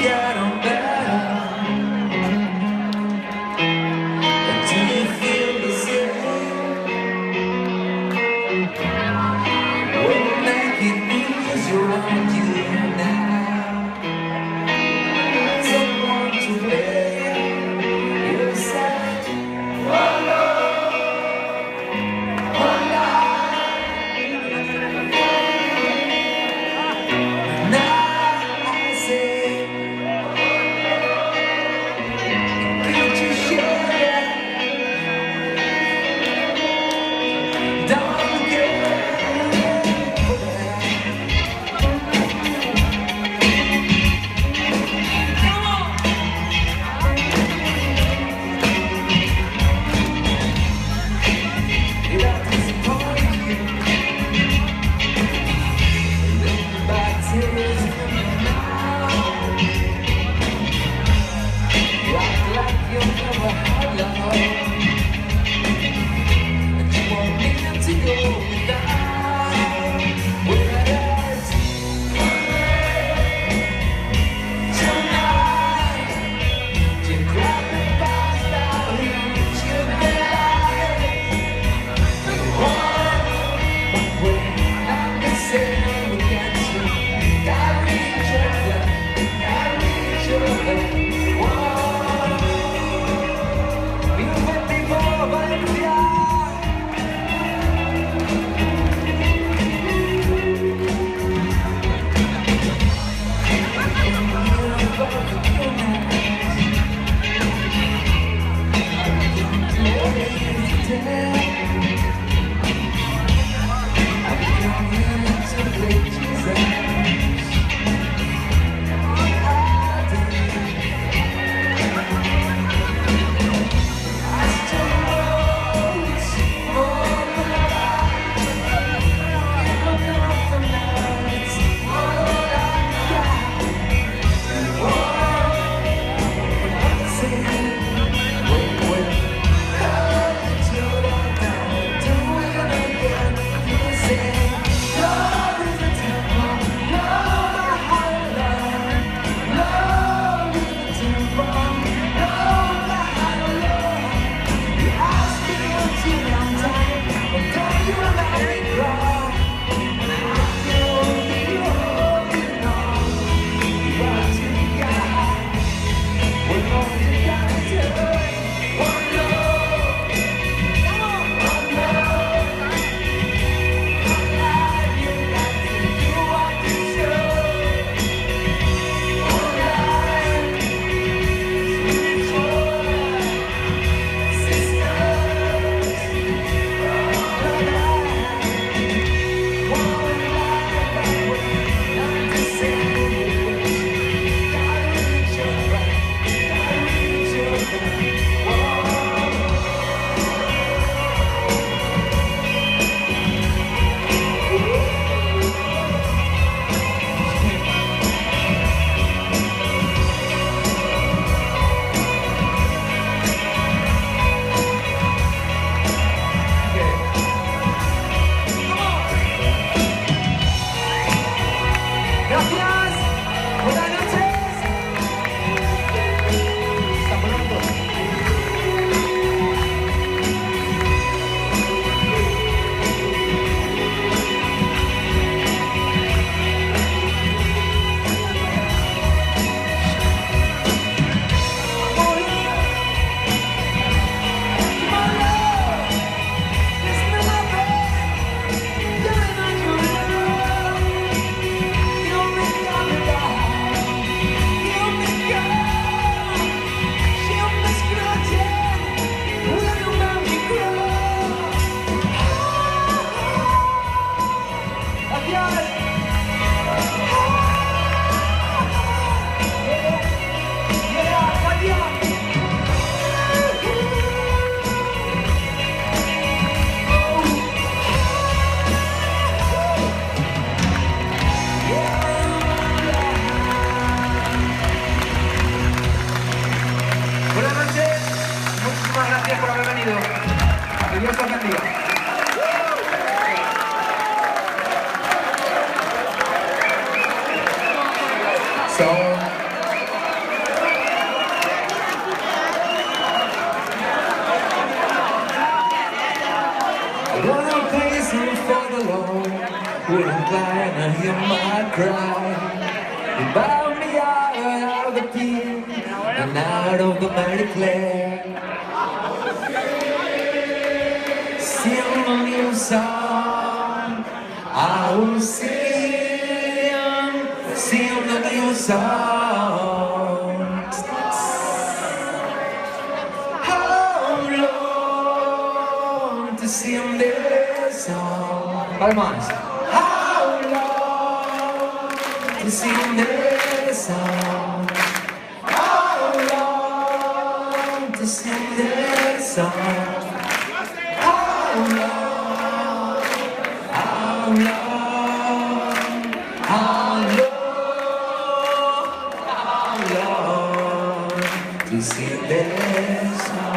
get on better? Do you feel the same? We'll make it easier around you now. Someone to play your side. One love, one life. Now I say, can't you share that? Don't get wouldn't cry and I hear my cry. You bow me out of the pit and out of the mighty clay. Sing a new song, I will sing a new song. How long to sing this song? Palmas. How long to sing this song? How long to sing this song? How long? How long? How long to sing this song?